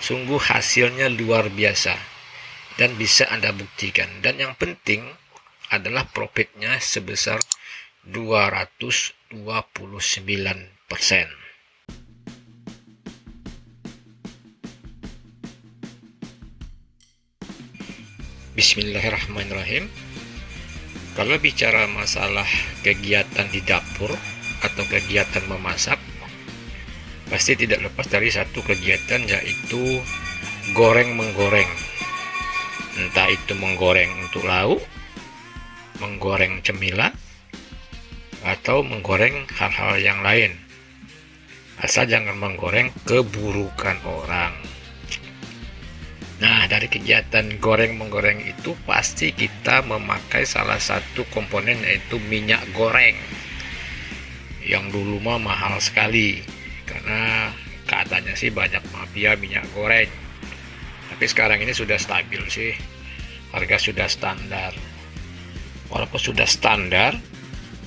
Sungguh hasilnya luar biasa dan bisa Anda buktikan. Dan yang penting adalah profitnya sebesar 229%. Bismillahirrahmanirrahim. Kalau bicara masalah kegiatan di dapur atau kegiatan memasak, pasti tidak lepas dari satu kegiatan, yaitu goreng-menggoreng. Entah itu menggoreng untuk lauk, menggoreng cemilan, atau menggoreng hal-hal yang lain. Asal jangan menggoreng keburukan orang. Nah, dari kegiatan goreng-menggoreng itu pasti kita memakai salah satu komponen, yaitu minyak goreng. Yang dulu mah mahal sekali, karena katanya sih banyak mafia minyak goreng. Tapi sekarang ini sudah stabil sih, harga sudah standar. Walaupun sudah standar,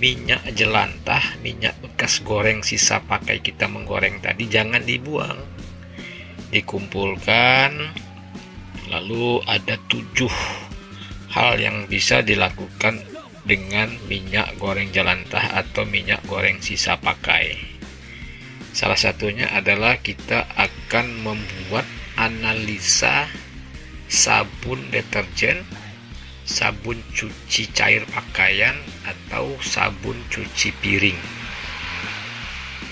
minyak jelantah, minyak bekas goreng sisa pakai kita menggoreng tadi jangan dibuang, dikumpulkan. Lalu ada 7 hal yang bisa dilakukan dengan minyak goreng jelantah atau minyak goreng sisa pakai. Salah satunya adalah kita akan membuat analisa sabun deterjen, sabun cuci cair pakaian, atau sabun cuci piring.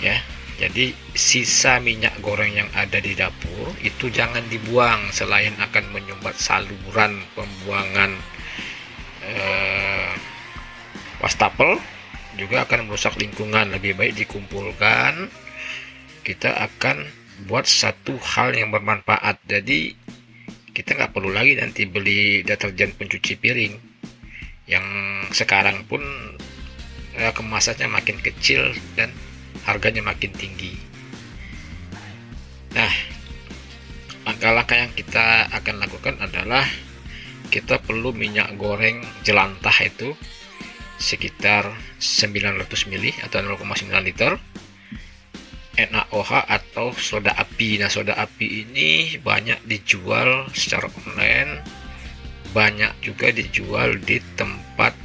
Ya, jadi sisa minyak goreng yang ada di dapur itu jangan dibuang, selain akan menyumbat saluran pembuangan wastafel, juga akan merusak lingkungan. Lebih baik dikumpulkan. Kita akan buat satu hal yang bermanfaat. Jadi kita nggak perlu lagi nanti beli deterjen pencuci piring yang sekarang pun kemasannya makin kecil dan harganya makin tinggi. Nah, langkah-langkah yang kita akan lakukan adalah kita perlu minyak goreng jelantah itu sekitar 900 ml atau 0,9 liter, NaOH atau soda api. Nah, soda api ini banyak dijual secara online, banyak juga dijual di tempat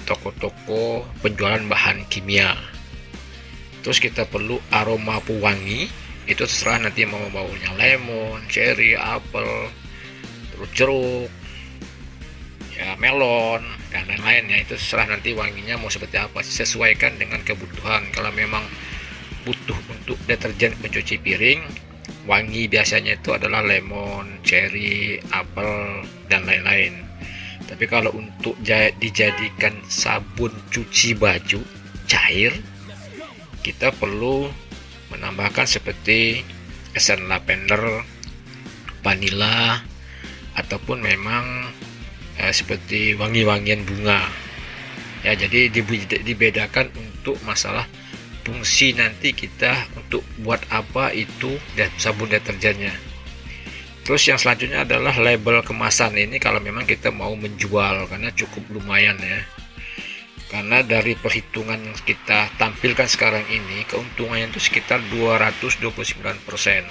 toko-toko penjualan bahan kimia. Terus kita perlu aroma pewangi, itu terserah nanti mau baunya lemon, cherry, apel, terus jeruk, ya melon, dan lain-lain. Ya, itu terserah nanti wanginya mau seperti apa, sesuaikan dengan kebutuhan. Kalau memang butuh untuk deterjen pencuci piring, wangi biasanya itu adalah lemon, cherry, apel, dan lain-lain. Tapi kalau untuk dijadikan sabun cuci baju cair, kita perlu menambahkan seperti esen lavender, vanila, ataupun memang seperti wangi-wangian bunga. Ya, jadi dibedakan untuk masalah fungsi nanti kita untuk buat apa itu dan sabun deterjennya. Terus yang selanjutnya adalah label kemasan. Ini kalau memang kita mau menjual, karena cukup lumayan ya. Karena dari perhitungan kita tampilkan sekarang ini, keuntungannya itu sekitar 229%.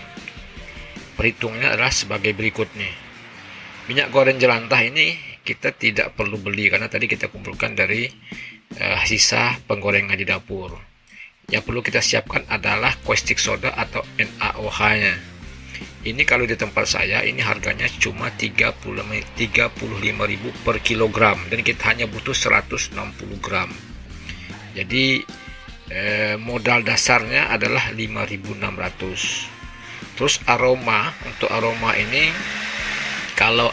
Perhitungannya adalah sebagai berikut nih. Minyak goreng jelantah ini kita tidak perlu beli, karena tadi kita kumpulkan dari sisa penggorengan di dapur. Yang perlu kita siapkan adalah caustic soda atau NaOH-nya. Ini kalau di tempat saya ini harganya cuma 35.000 per kilogram, dan kita hanya butuh 160 gram. Jadi modal dasarnya adalah 5.600. Terus untuk aroma ini, kalau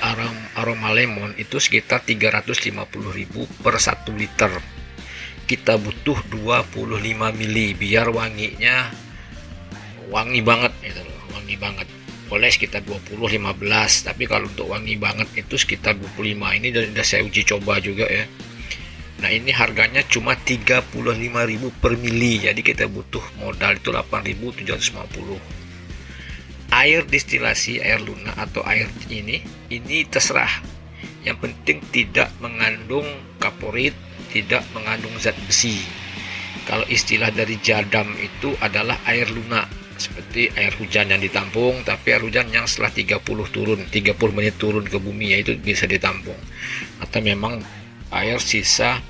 aroma lemon itu sekitar 350.000 per 1 liter. Kita butuh 25 mili biar wanginya wangi banget gitu loh, wangi banget. Boleh sekitar 20-15, tapi kalau untuk wangi banget itu sekitar 25. Ini sudah saya uji coba juga ya. Nah, ini harganya cuma 35.000 per mili, jadi kita butuh modal itu 8.750. Air distilasi, air lunak atau air ini terserah. Yang penting tidak mengandung kaporit, tidak mengandung zat besi. Kalau istilah dari Jadam itu adalah air lunak. seperti air hujan yang ditampung, tapi air hujan yang setelah 30 menit turun ke bumi, ya itu bisa ditampung. Atau memang air sisa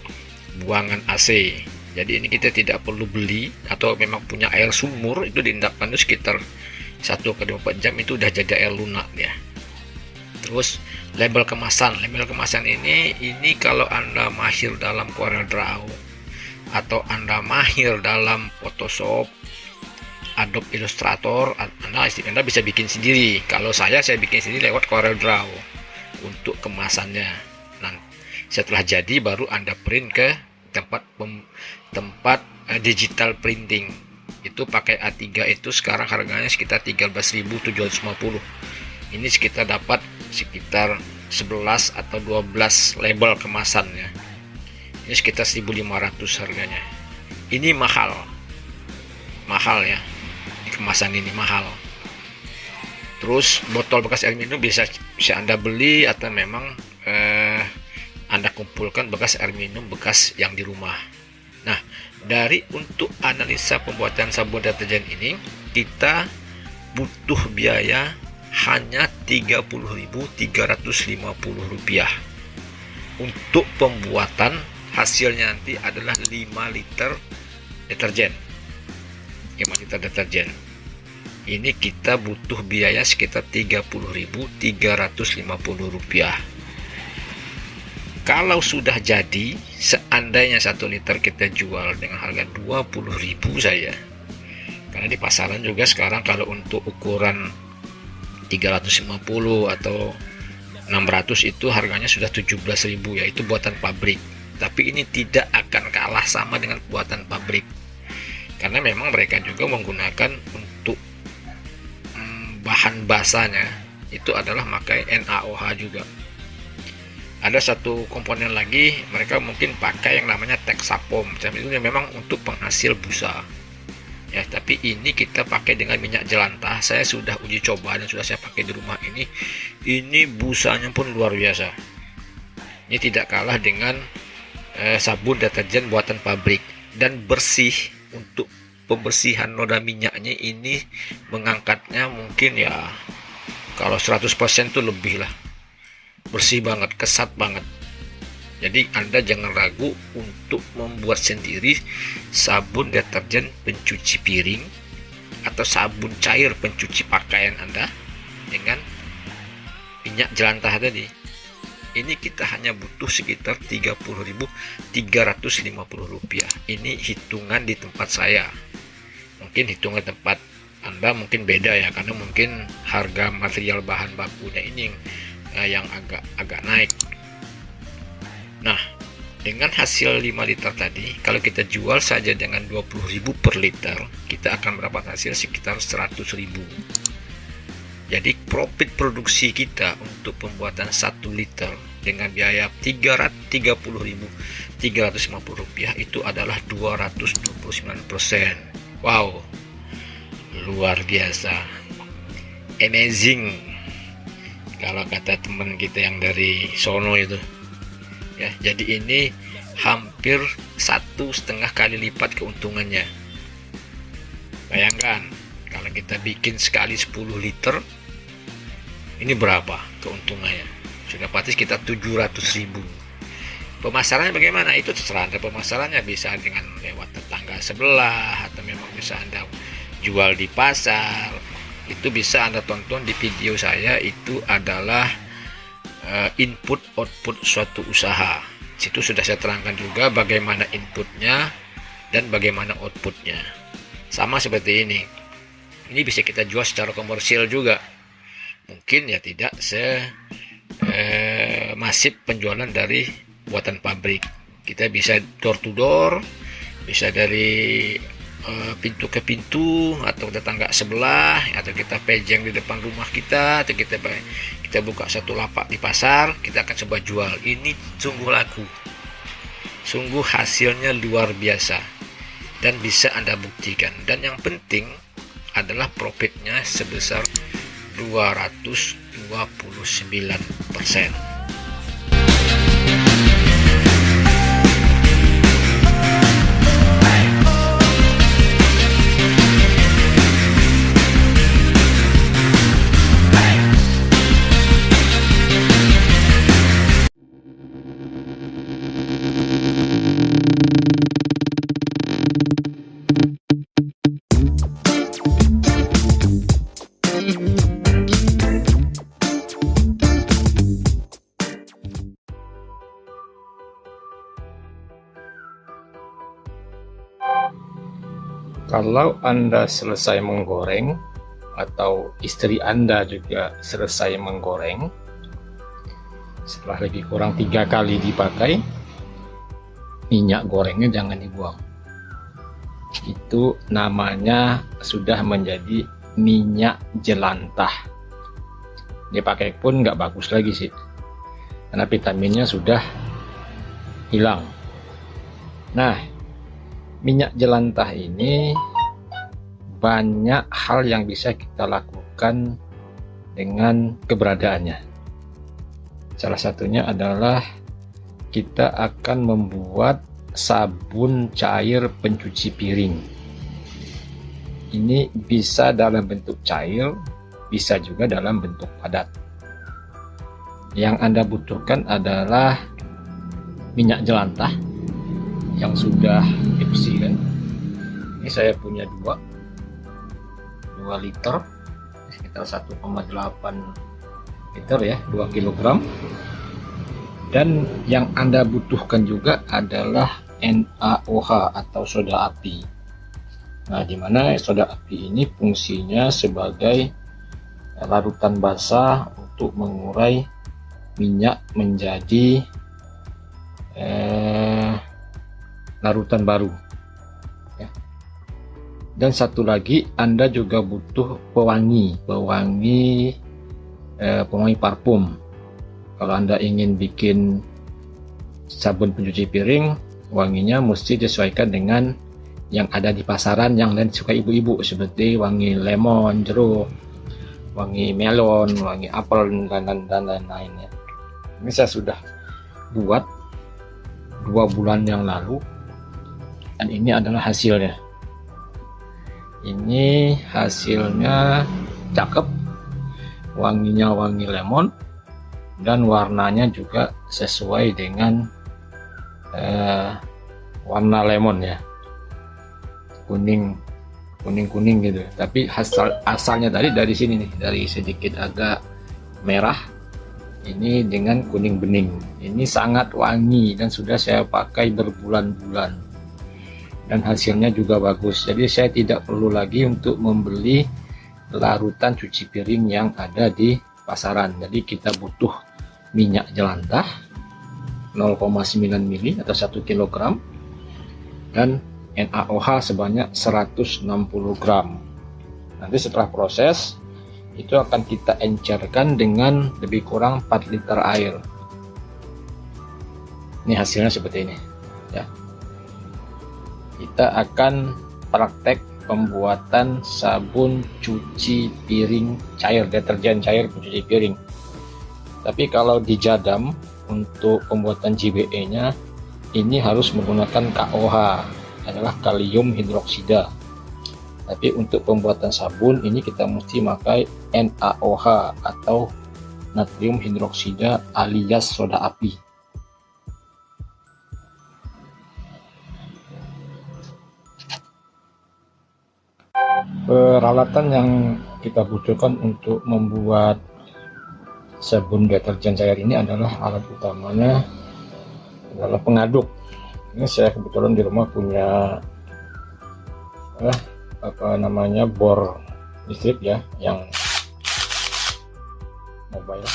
buangan AC. Jadi ini kita tidak perlu beli, atau memang punya air sumur itu diendapkan itu sekitar 1 ke 24 jam itu udah jadi air lunak ya. Terus label kemasan ini kalau Anda mahir dalam CorelDRAW atau Anda mahir dalam Photoshop, Adobe Illustrator, Anda bisa bikin sendiri. Kalau saya bikin sendiri lewat CorelDRAW untuk kemasannya. Nah, setelah jadi baru Anda print ke tempat digital printing. Itu pakai A3 itu sekarang harganya sekitar 13.750. Ini sekitar dapat sekitar 11 atau 12 label kemasannya. Ini sekitar 1.500 harganya. Ini mahal ya. Kemasan ini mahal. Terus botol bekas air minum bisa Anda beli, atau memang Anda kumpulkan bekas air minum bekas yang di rumah. Nah, untuk analisa pembuatan sabun deterjen ini kita butuh biaya hanya Rp30.350. Untuk pembuatan hasilnya nanti adalah 5 liter deterjen. Ini kita butuh biaya sekitar Rp30.350. Kalau sudah jadi, seandainya 1 liter kita jual dengan harga 20.000 saja. Karena di pasaran juga sekarang kalau untuk ukuran 350 atau 600 itu harganya sudah 17.000, yaitu buatan pabrik. Tapi ini tidak akan kalah sama dengan buatan pabrik, karena memang mereka juga menggunakan untuk bahan basahnya itu adalah pakai NaOH juga. Ada satu komponen lagi, mereka mungkin pakai yang namanya Texapom. Itu memang untuk penghasil busa ya, tapi ini kita pakai dengan minyak jelantah. Saya sudah uji coba dan sudah saya pakai di rumah ini busanya pun luar biasa. Ini tidak kalah dengan sabun deterjen buatan pabrik, dan bersih. Untuk pembersihan noda minyaknya ini mengangkatnya mungkin ya kalau 100% tuh lebih lah, bersih banget, kesat banget. Jadi Anda jangan ragu untuk membuat sendiri sabun deterjen pencuci piring atau sabun cair pencuci pakaian Anda dengan minyak jelantah tadi. Ini kita hanya butuh sekitar Rp30.350. Ini hitungan di tempat saya. Mungkin hitungan tempat Anda mungkin beda ya, karena mungkin harga material bahan bakunya ini yang agak naik. Nah, dengan hasil 5 liter tadi, kalau kita jual saja dengan 20.000 per liter, kita akan mendapat hasil sekitar 100.000. Jadi profit produksi kita untuk pembuatan 1 liter dengan biaya Rp30.350 itu adalah 229%. Wow, luar biasa, amazing kalau kata teman kita yang dari sono itu ya. Jadi ini hampir 1,5 kali lipat keuntungannya. Bayangkan kalau kita bikin sekali 10 liter, ini berapa keuntungannya? Sudah pasti kita 700.000. Pemasarannya bagaimana? Itu terserah Anda. Pemasarannya bisa dengan lewat tetangga sebelah, atau memang bisa Anda jual di pasar. Itu bisa Anda tonton di video saya, itu adalah input output suatu usaha. Situ sudah saya terangkan juga bagaimana inputnya dan bagaimana outputnya. Sama seperti ini. Ini bisa kita jual secara komersial juga. Mungkin ya tidak masif penjualan dari buatan pabrik. Kita bisa door to door, bisa dari pintu ke pintu, atau tetangga sebelah, atau kita pejeng di depan rumah kita, atau kita buka satu lapak di pasar, kita akan coba jual. Ini sungguh laku, sungguh hasilnya luar biasa, dan bisa Anda buktikan. Dan yang penting adalah profitnya sebesar 229%. Kalau Anda selesai menggoreng atau istri Anda juga selesai menggoreng, setelah lebih kurang 3 kali dipakai, minyak gorengnya jangan dibuang. Itu namanya sudah menjadi minyak jelantah. Dipakai pun nggak bagus lagi sih, karena vitaminnya sudah hilang. Nah, minyak jelantah ini banyak hal yang bisa kita lakukan dengan keberadaannya. Salah satunya adalah kita akan membuat sabun cair pencuci piring. Ini bisa dalam bentuk cair, bisa juga dalam bentuk padat. Yang Anda butuhkan adalah minyak jelantah yang sudah dibersihkan. Ini saya punya 2 liter, sekitar 1,8 liter ya, 2 kg. Dan yang Anda butuhkan juga adalah NaOH atau soda api. Nah, di mana soda api ini fungsinya sebagai larutan basah untuk mengurai minyak menjadi larutan baru ya. Dan satu lagi, Anda juga butuh pewangi parfum. Kalau Anda ingin bikin sabun pencuci piring, wanginya mesti disesuaikan dengan yang ada di pasaran yang lain suka ibu-ibu, seperti wangi lemon, jeruk, wangi melon, wangi apel, dan lain-lainnya. Ini saya sudah buat 2 bulan yang lalu, dan ini adalah hasilnya. Ini hasilnya cakep, wanginya wangi lemon, dan warnanya juga sesuai dengan warna lemon ya, kuning gitu. Tapi asalnya dari sini nih, dari sedikit agak merah, ini dengan kuning bening. Ini sangat wangi dan sudah saya pakai berbulan-bulan. Dan hasilnya juga bagus. Jadi saya tidak perlu lagi untuk membeli larutan cuci piring yang ada di pasaran. Jadi kita butuh minyak jelantah 0,9 mili atau 1 kg dan NaOH sebanyak 160 gram. Nanti setelah proses itu akan kita encerkan dengan lebih kurang 4 liter air. Ini hasilnya seperti ini ya. Kita akan praktek pembuatan sabun cuci piring cair, deterjen cair pencuci piring. Tapi kalau di Jadam untuk pembuatan JBE nya ini harus menggunakan KOH, adalah kalium hidroksida. Tapi untuk pembuatan sabun ini kita mesti pakai NaOH atau natrium hidroksida alias soda api. Peralatan yang kita butuhkan untuk membuat sabun deterjen cair ini adalah alat utamanya adalah pengaduk. Ini saya kebetulan di rumah punya bor listrik ya, yang mobile ya.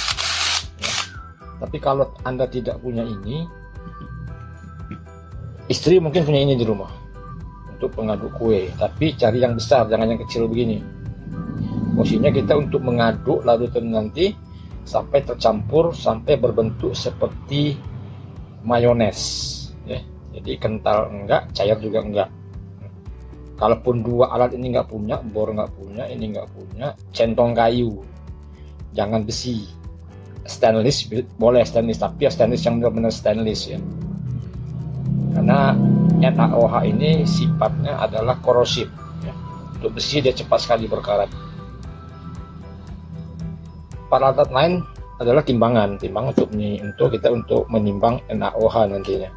Tapi kalau Anda tidak punya ini, istri mungkin punya ini di rumah untuk pengaduk kue, tapi cari yang besar, jangan yang kecil begini. Fungsinya kita untuk mengaduk larutan nanti sampai tercampur, sampai berbentuk seperti mayones ya. Jadi kental enggak, cair juga enggak. Kalaupun 2 alat ini enggak punya, bor enggak punya, ini enggak punya, centong kayu, jangan besi. Stainless boleh, stainless, tapi ya stainless yang benar-benar stainless ya. Karena NaOH ini sifatnya adalah korosif ya. Untuk besi dia cepat sekali berkarat. Peralatan lain adalah timbangan untuk kita menimbang NaOH nantinya.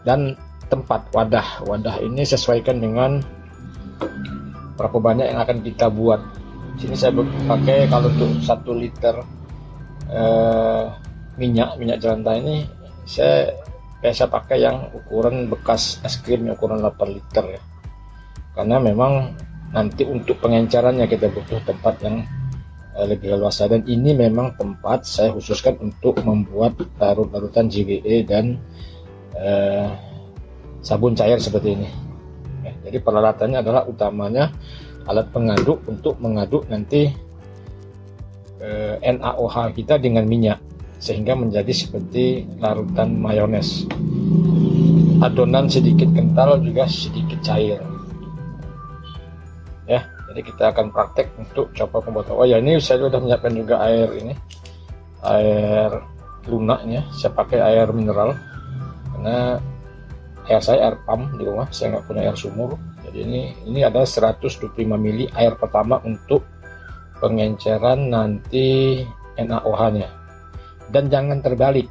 Dan tempat wadah ini sesuaikan dengan berapa banyak yang akan kita buat. Sini saya pakai, kalau untuk 1 liter minyak jelantah ini saya biasa pakai yang ukuran bekas es krim yang ukuran 8 liter ya. karena memang nanti untuk pengencerannya kita butuh tempat yang lebih leluasa, dan ini memang tempat saya khususkan untuk membuat larut-larutan JWE dan sabun cair seperti ini. Jadi peralatannya adalah utamanya alat pengaduk untuk mengaduk nanti NaOH kita dengan minyak sehingga menjadi seperti larutan mayones. Adonan sedikit kental juga sedikit cair. Ya, jadi kita akan praktek untuk coba pembuatan. Oh ya, ini saya sudah menyiapkan juga air ini, air lunaknya. Saya pakai air mineral karena air saya air pump di rumah, saya nggak punya air sumur. Jadi ini ada 125 mili air pertama untuk pengenceran nanti NaOH-nya. Dan jangan terbalik,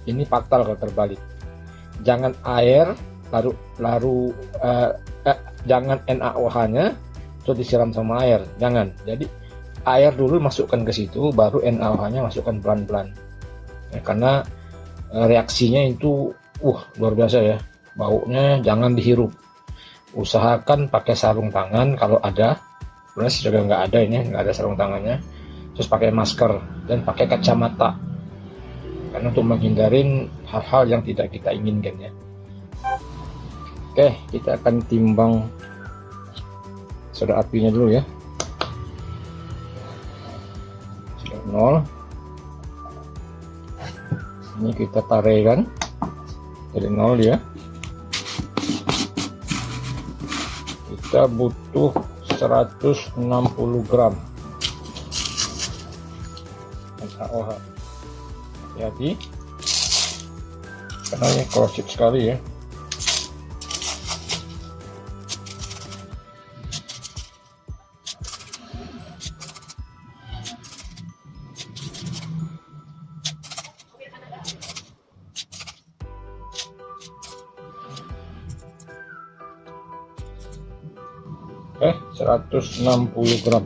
ini fatal kalau terbalik. Jangan air jangan NaOH-nya terus disiram sama air, jangan. Jadi air dulu masukkan ke situ, baru NaOH-nya masukkan pelan-pelan. Ya, karena reaksinya itu luar biasa ya, baunya jangan dihirup. Usahakan pakai sarung tangan kalau ada. Sebenarnya juga nggak ada, ini nggak ada sarung tangannya. Terus pakai masker dan pakai kacamata, karena untuk menghindarin hal-hal yang tidak kita inginkan ya. Oke, kita akan timbang soda apinya dulu ya. Sudah 0. Ini kita tarekan dari 0 ya. Kita butuh 160 gram NaOH. Hati-hati karena ini korosif sekali ya. Oke, 160 gram.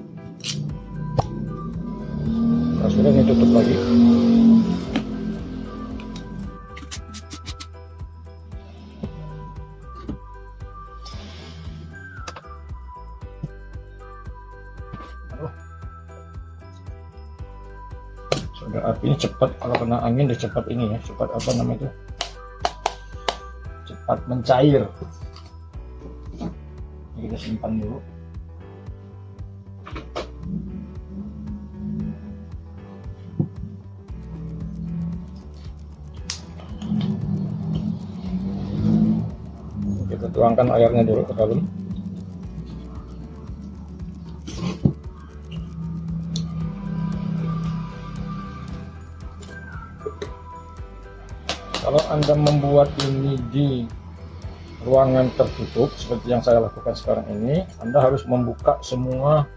Nah, sudah, ini tutup lagi. Sudah, apinya cepat, kalau kena angin dia cepat ini ya, cepat apa namanya itu? Cepat mencair. Ini kita simpan dulu. Kita tuangkan airnya dulu ke dalam. Kalau Anda membuat ini di ruangan tertutup seperti yang saya lakukan sekarang ini, Anda harus membuka semua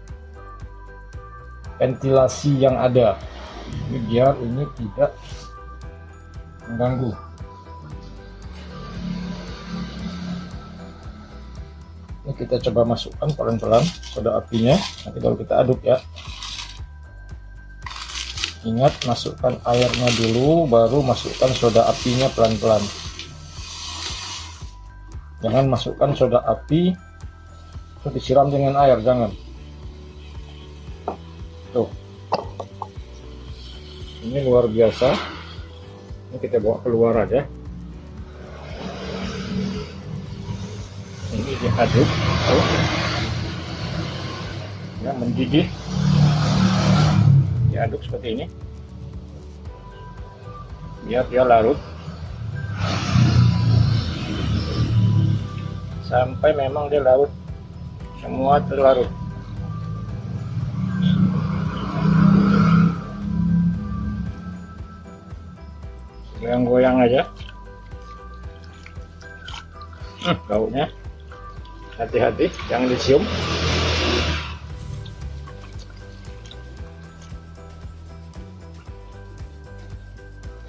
ventilasi yang ada, ini biar ini tidak mengganggu. Ini kita coba masukkan pelan-pelan soda apinya, nanti baru kita aduk ya. Ingat, masukkan airnya dulu, baru masukkan soda apinya pelan-pelan. Jangan masukkan soda api terus disiram dengan air, jangan. Tuh, ini luar biasa. Ini kita bawa keluar aja. Ini diaduk, tuh, ya, mendidih. Diaduk seperti ini biar dia larut sampai memang dia larut, semua terlarut. Goyang-goyang aja. Baunya hati-hati, jangan dicium.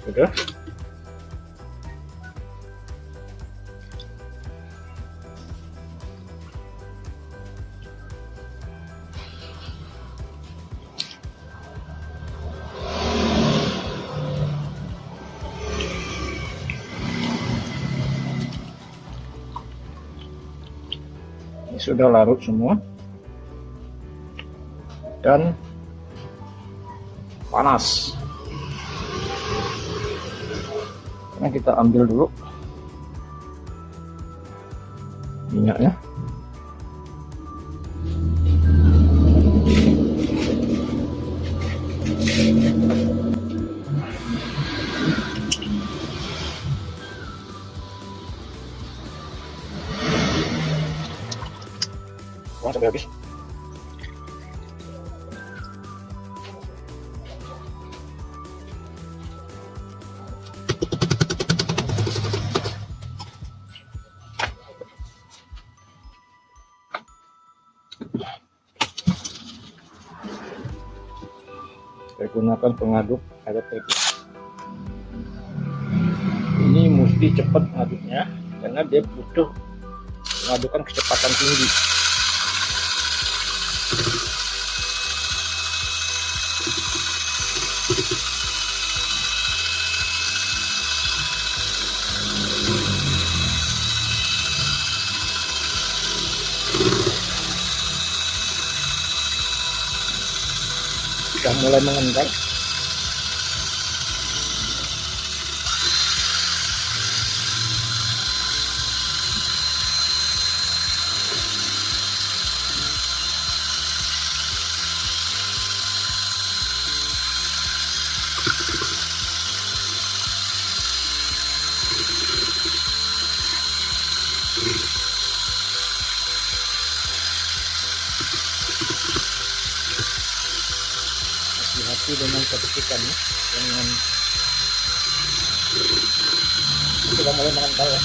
Sudah. sudah larut semua dan panas. Nah, kita ambil dulu minyaknya. Buang sampai habis. Saya gunakan pengaduk elektrik. Ini mesti cepat ngaduknya karena dia butuh mengadukan kecepatan tinggi. Sudah mulai mengendap. Hati-hati dengan ketikannya, dengan sudah mulai mengental ya.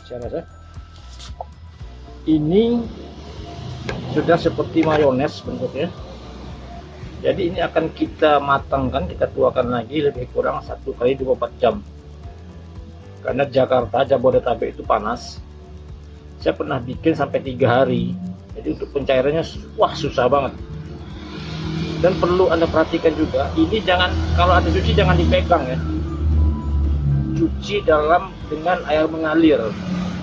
Saya rasa ini sudah seperti mayones bentuknya. Jadi ini akan kita matangkan, kita tuakan lagi lebih kurang 1 kali 24 jam. Karena Jakarta, Jabodetabek itu panas. Saya pernah bikin sampai 3 hari. Jadi untuk pencairannya wah susah banget. Dan perlu Anda perhatikan juga, ini jangan, kalau Anda cuci jangan dipegang ya. Cuci dengan air mengalir,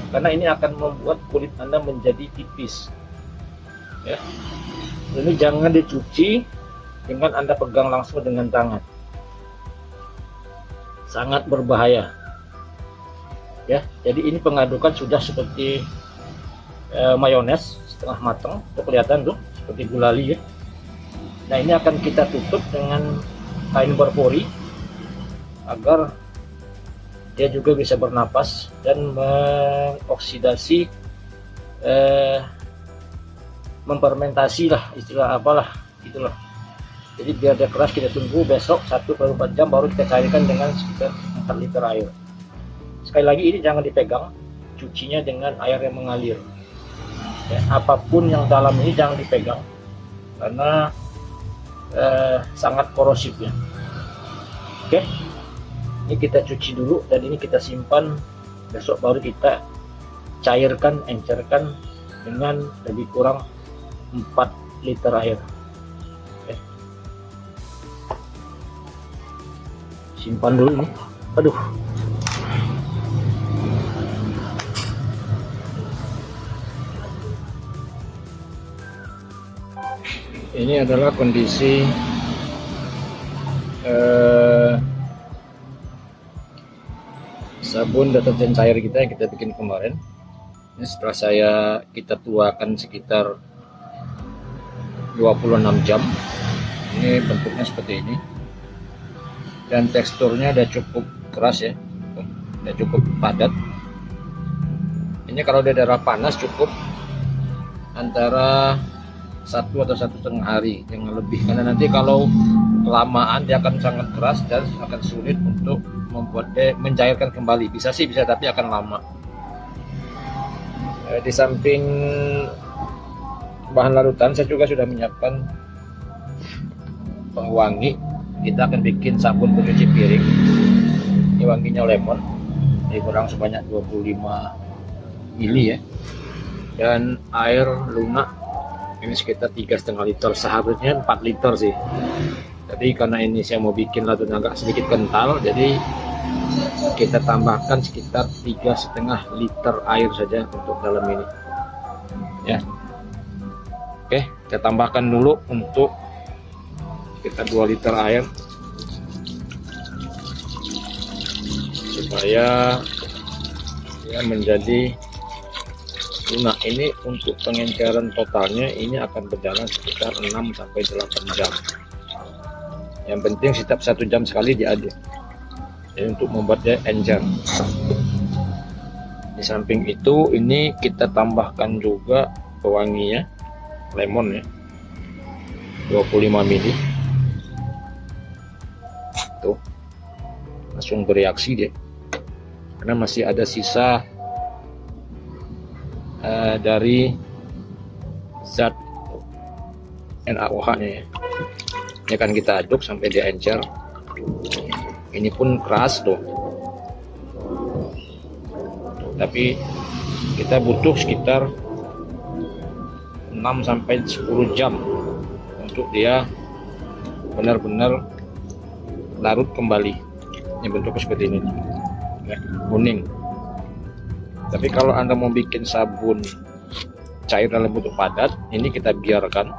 karena ini akan membuat kulit Anda menjadi tipis ya. Ini jangan dicuci dengan Anda pegang langsung dengan tangan, sangat berbahaya ya. Jadi ini pengadukan sudah seperti mayones setengah matang, itu kelihatan tuh seperti gulali ya. Nah, ini akan kita tutup dengan kain berpori agar dia juga bisa bernapas dan mengoksidasi, memfermentasi lah, istilah apalah itulah. Jadi biar dia keras, kita tunggu besok 1/4 jam baru kita cairkan dengan sekitar 4 liter air. Sekali lagi, ini jangan dipegang, cucinya dengan air yang mengalir ya. Apapun yang dalam ini jangan dipegang karena sangat korosif ya. Oke. Ini kita cuci dulu dan ini kita simpan, besok baru kita cairkan, encerkan dengan lebih kurang 4 liter air. Oke. Simpan dulu nih. Aduh. Ini adalah kondisi sabun deterjen cair kita yang kita bikin kemarin. Ini setelah kita tuakan sekitar 26 jam. Ini bentuknya seperti ini. Dan teksturnya udah cukup keras ya. Udah cukup padat. Ini kalau udah darah panas cukup antara 1 atau 1,5 hari, jangan lebih, karena nanti kalau kelamaan dia akan sangat keras dan akan sulit untuk membuat dia mencairkan kembali. Bisa sih bisa, tapi akan lama. Di samping bahan larutan, saya juga sudah menyiapkan Pengwangi, kita akan bikin sabun pencuci piring. Ini wanginya lemon, ini kurang sebanyak 25 mili ya. Dan air lunak ini sekitar 3,5 liter, seharusnya 4 liter sih. Tapi karena ini saya mau bikin ladun agak sedikit kental, jadi kita tambahkan sekitar 3,5 liter air saja untuk dalam ini ya. Oke, kita tambahkan dulu untuk sekitar 2 liter air supaya ya menjadi lunak. Ini untuk pengenceran totalnya ini akan berjalan sekitar 6-8 jam. Yang penting setiap 1 jam sekali diaduk. Jadi untuk membuatnya encer. Di samping itu ini kita tambahkan juga pewanginya, lemon ya, 25 mili. Tuh, langsung bereaksi dia, karena masih ada sisa dari zat NaOH nya ya. Ini akan kita aduk sampai dia encer. Ini pun keras tuh, tapi kita butuh sekitar 6-10 jam untuk dia benar-benar larut kembali. Ini bentuknya seperti ini ya, kuning. Tapi kalau Anda mau bikin sabun cair dalam bentuk padat, ini kita biarkan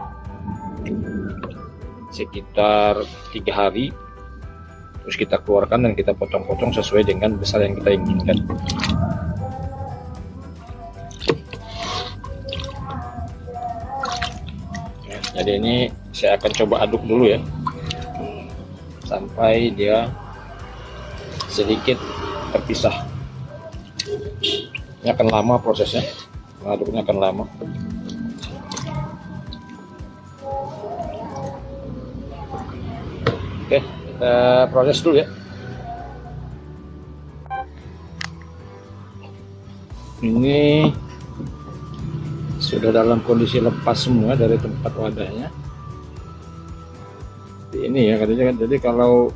sekitar 3 hari, terus kita keluarkan dan kita potong-potong sesuai dengan besar yang kita inginkan. Ya, jadi ini saya akan coba aduk dulu ya, sampai dia sedikit terpisah. Ini akan lama prosesnya, mengaduknya akan lama. Oke, kita proses dulu ya. Ini sudah dalam kondisi lepas semua dari tempat wadahnya. Ini ya katanya kan, jadi kalau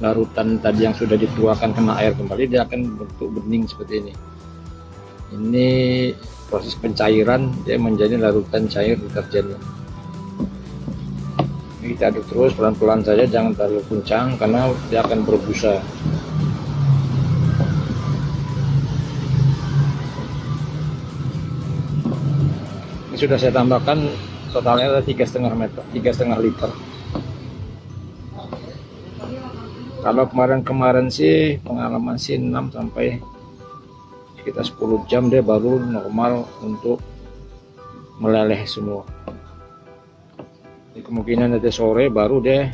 larutan tadi yang sudah dituangkan kena air kembali, dia akan bentuk bening seperti ini. Ini proses pencairan, dia menjadi larutan cair deterjennya. Ini kita aduk terus pelan-pelan saja, jangan terlalu kencang karena dia akan berbusa. Ini sudah saya tambahkan, totalnya ada 3,5 liter. Kalau kemarin sih pengalaman sih 6 sampai sekitar 10 jam dia baru normal untuk meleleh semua. Jadi kemungkinan nanti sore baru deh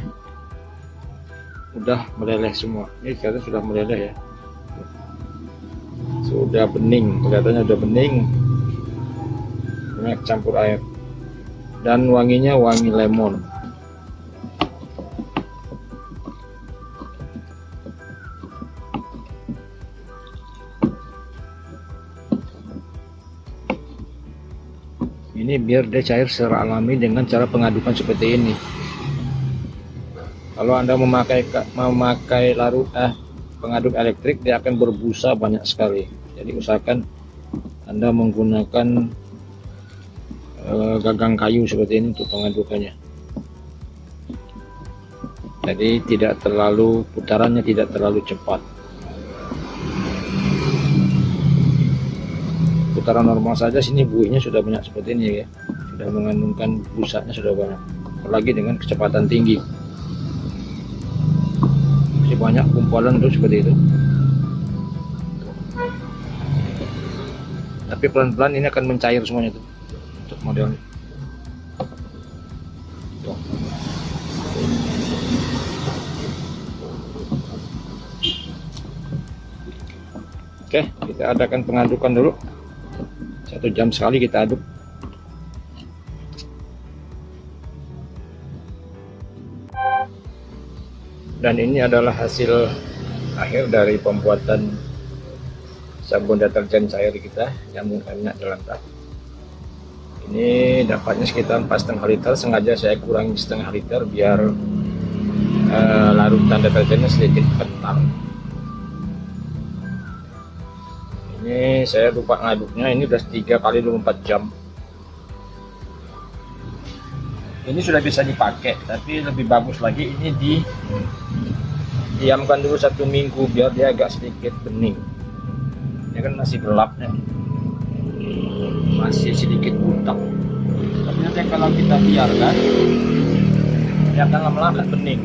udah meleleh semua. Ini ternyata sudah meleleh ya, sudah bening, kelihatannya sudah bening, banyak campur air dan wanginya wangi lemon. Ini biar dia cair secara alami dengan cara pengadukan seperti ini. Kalau Anda memakai pengaduk elektrik, dia akan berbusa banyak sekali. Jadi usahakan Anda menggunakan gagang kayu seperti ini untuk pengadukannya. Jadi tidak terlalu, putarannya tidak terlalu cepat. Putaran normal saja sini buihnya sudah banyak seperti ini ya, sudah mengandungkan busanya sudah banyak, apalagi dengan kecepatan tinggi masih banyak kumpulan tuh seperti itu. Tapi pelan-pelan ini akan mencair semuanya tuh untuk modelnya tuh. Oke, kita adakan pengadukan dulu. 1 jam sekali kita aduk. Dan ini adalah hasil akhir dari pembuatan sabun deterjen cair kita yang minyak jelantah. Ini dapatnya sekitar 4,5 liter. Sengaja saya kurangi setengah liter biar larutan deterjennya sedikit kental. Ini saya lupa ngaduknya, ini udah 3 kali 24 jam. Ini sudah bisa dipakai, tapi lebih bagus lagi ini diamkan dulu 1 minggu biar dia agak sedikit bening. Ini kan masih gelapnya, masih sedikit butak. Tapi nanti kalau kita biarkan, dia akan lama-lama akan bening.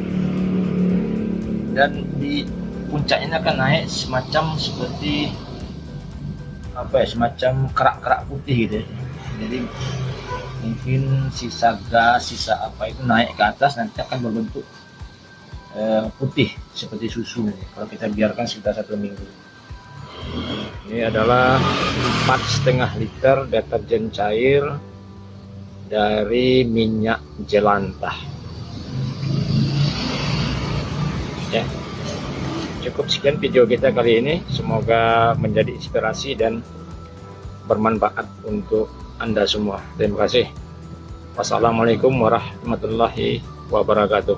Dan di puncaknya akan naik semacam seperti apa ya, semacam kerak-kerak putih gitu ya. Jadi mungkin sisa gas, sisa apa itu naik ke atas, nanti akan berbentuk putih seperti susu nih, kalau kita biarkan sekitar 1 minggu. Ini adalah 4,5 liter deterjen cair dari minyak jelantah. Ya, cukup sekian video kita kali ini, semoga menjadi inspirasi dan bermanfaat untuk Anda semua. Terima kasih. Wassalamualaikum warahmatullahi wabarakatuh.